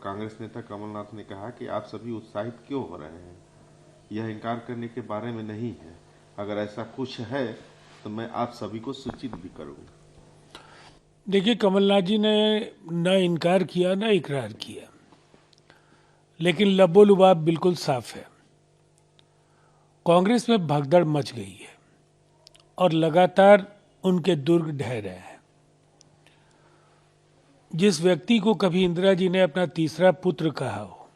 कांग्रेस नेता कमलनाथ ने कहा कि आप सभी उत्साहित क्यों हो रहे हैं, यह इनकार करने के बारे में नहीं है। अगर ऐसा कुछ है तो मैं आप सभी को सूचित भी करूंगा। देखिए, कमलनाथ जी ने न इनकार किया न इकरार किया, लेकिन लबो-लुबाब बिल्कुल साफ है। कांग्रेस में भगदड़ मच गई है और लगातार उनके दुर्ग ढह रहे हैं। जिस व्यक्ति को कभी इंदिरा जी ने अपना तीसरा पुत्र कहा हो,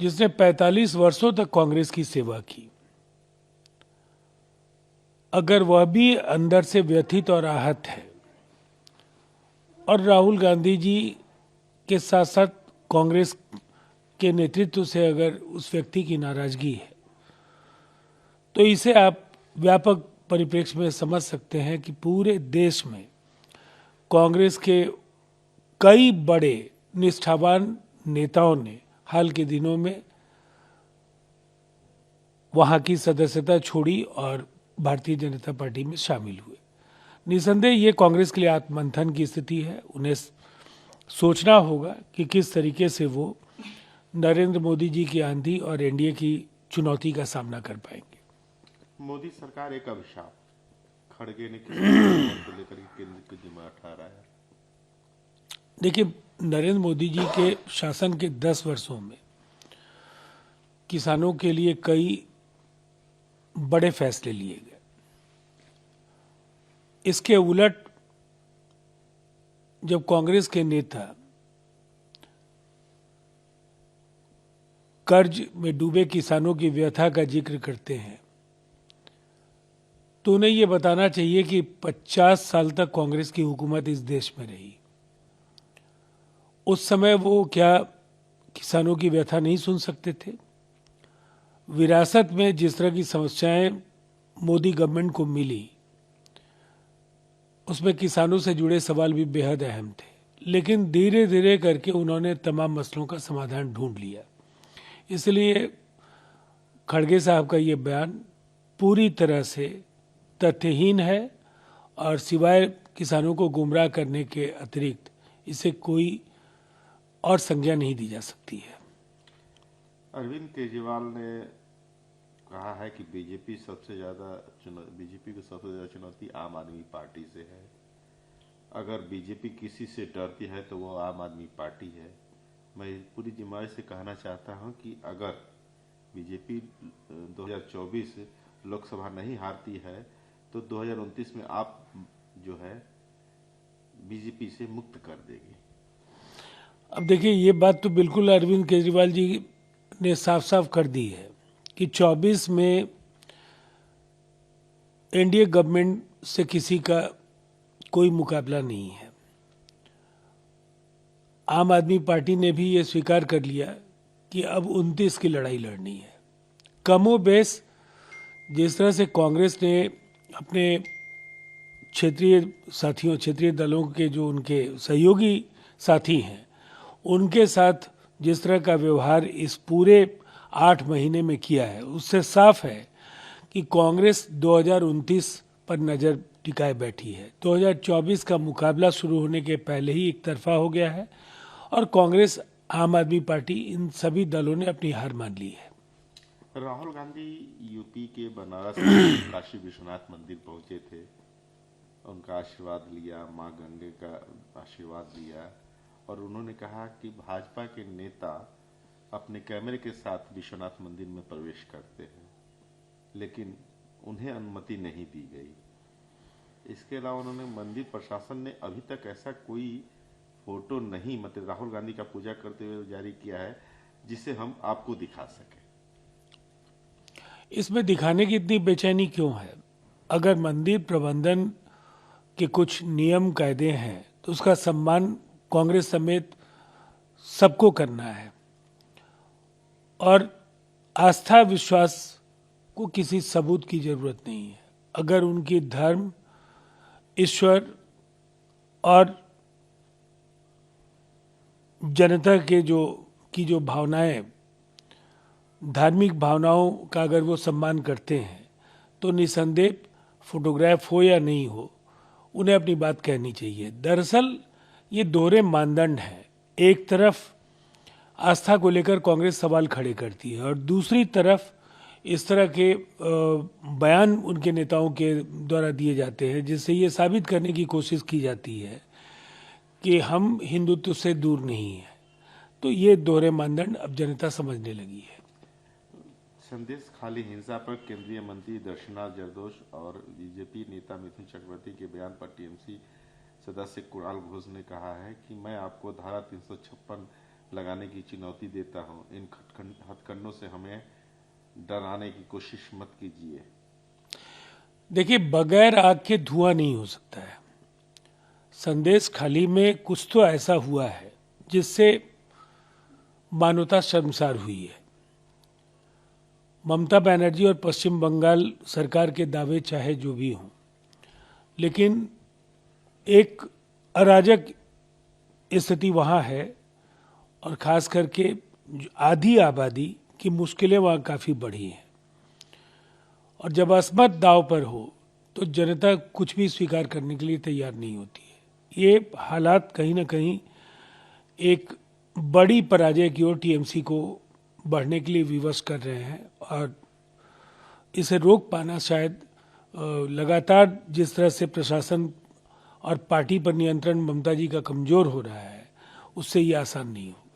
जिसने 45 वर्षों तक कांग्रेस की सेवा की, अगर वह भी अंदर से व्यथित और आहत है और राहुल गांधी जी के साथ साथ कांग्रेस के नेतृत्व से अगर उस व्यक्ति की नाराजगी है, तो इसे आप व्यापक परिप्रेक्ष्य में समझ सकते हैं कि पूरे देश में कांग्रेस के कई बड़े निष्ठावान नेताओं ने हाल के दिनों में वहां की सदस्यता छोड़ी और भारतीय जनता पार्टी में शामिल हुए। निसंदेह ये कांग्रेस के लिए आत्ममंथन की स्थिति है। उन्हें सोचना होगा कि किस तरीके से वो नरेंद्र मोदी जी की आंधी और एनडीए की चुनौती का सामना कर पाएंगे। मोदी सरकार एक अभिशाप खड़गे ने को लेकर केंद्र की जिम्मा उठा रहा है। देखिए, नरेंद्र मोदी जी के शासन के 10 वर्षों में किसानों के लिए कई बड़े फैसले लिए गए। इसके उलट जब कांग्रेस के नेता कर्ज में डूबे किसानों की व्यथा का जिक्र करते हैं, तो उन्हें यह बताना चाहिए कि 50 साल तक कांग्रेस की हुकूमत इस देश में रही। उस समय वो क्या किसानों की व्यथा नहीं सुन सकते थे? विरासत में जिस तरह की समस्याएं मोदी गवर्नमेंट को मिली, उसमें किसानों से जुड़े सवाल भी बेहद अहम थे, लेकिन धीरे धीरे करके उन्होंने तमाम मसलों का समाधान ढूंढ लिया। इसलिए खड़गे साहब का ये बयान पूरी तरह से तथ्यहीन है और सिवाय किसानों को गुमराह करने के अतिरिक्त इसे कोई और संज्ञा नहीं दी जा सकती है। अरविंद केजरीवाल ने कहा है कि बीजेपी को सबसे ज्यादा चुनौती आम आदमी पार्टी से है। अगर बीजेपी किसी से डरती है तो वो आम आदमी पार्टी है। मैं पूरी जिम्मेदारी से कहना चाहता हूं कि अगर बीजेपी 2024 लोकसभा नहीं हारती है तो 2029 में आप जो है बीजेपी से मुक्त कर देगी। अब देखिए, ये बात तो बिल्कुल अरविंद केजरीवाल जी ने साफ साफ कर दी है कि 24 में एनडीए गवर्नमेंट से किसी का कोई मुकाबला नहीं है। आम आदमी पार्टी ने भी ये स्वीकार कर लिया कि अब 29 की लड़ाई लड़नी है। कमोबेश जिस तरह से कांग्रेस ने अपने क्षेत्रीय साथियों, क्षेत्रीय दलों के जो उनके सहयोगी साथी हैं, उनके साथ जिस तरह का व्यवहार इस पूरे 8 महीने में किया है, उससे साफ है कि कांग्रेस 2029 पर नज़र टिकाए बैठी है। 2024 का मुकाबला शुरू होने के पहले ही एक तरफा हो गया है और कांग्रेस, आम आदमी पार्टी, इन सभी दलों ने अपनी हार मान ली है। राहुल गांधी यूपी के बनारस में काशी विश्वनाथ मंदिर पहुंचे थे, उनका आशीर्वाद लिया, मां गंगे का आशीर्वाद लिया और उन्होंने कहा कि भाजपा के नेता अपने कैमरे के साथ विश्वनाथ मंदिर में प्रवेश करते हैं, लेकिन उन्हें अनुमति नहीं दी गई। इसके अलावा उन्होंने मंदिर प्रशासन ने अभी तक ऐसा कोई फोटो नहीं, मतलब राहुल गांधी का पूजा करते हुए जारी किया है जिसे हम आपको दिखा सके। इसमें दिखाने की इतनी बेचैनी क्यों है? अगर मंदिर प्रबंधन के कुछ नियम कायदे हैं तो उसका सम्मान कांग्रेस समेत सबको करना है और आस्था विश्वास को किसी सबूत की जरूरत नहीं है। अगर उनकी धर्म, ईश्वर और जनता के जो भावनाएं, धार्मिक भावनाओं का अगर वो सम्मान करते हैं तो निसंदेह फोटोग्राफ हो या नहीं हो, उन्हें अपनी बात कहनी चाहिए। दरअसल ये दोहरे मानदंड हैं। एक तरफ आस्था को लेकर कांग्रेस सवाल खड़े करती है और दूसरी तरफ इस तरह के बयान उनके नेताओं के द्वारा दिए जाते हैं जिससे ये साबित करने की कोशिश की जाती है कि हम हिंदुत्व से दूर नहीं हैं। तो ये दोहरे मानदंड अब जनता समझने लगी है। संदेश खाली हिंसा पर केंद्रीय मंत्री दर्शना जरदोश और बीजेपी नेता मिथुन चक्रवर्ती के बयान पर टीएमसी सदस्य कुणाल घोष ने कहा है कि मैं आपको धारा 356 लगाने की चुनौती देता हूं। इन हथकंडों से हमें डराने की कोशिश मत कीजिए। देखिए, बगैर आग के धुआं नहीं हो सकता है। संदेश खाली में कुछ तो ऐसा हुआ है जिससे मानवता शर्मसार हुई है। ममता बनर्जी और पश्चिम बंगाल सरकार के दावे चाहे जो भी हों, लेकिन एक अराजक स्थिति वहाँ है और खास करके आधी आबादी की मुश्किलें वहाँ काफ़ी बढ़ी हैं। और जब असमत दाव पर हो तो जनता कुछ भी स्वीकार करने के लिए तैयार नहीं होती है। ये हालात कहीं ना कहीं एक बड़ी पराजय की ओर टीएमसी को बढ़ने के लिए विवश कर रहे हैं और इसे रोक पाना शायद लगातार जिस तरह से प्रशासन और पार्टी पर नियंत्रण ममता जी का कमजोर हो रहा है उससे ये आसान नहीं होगा।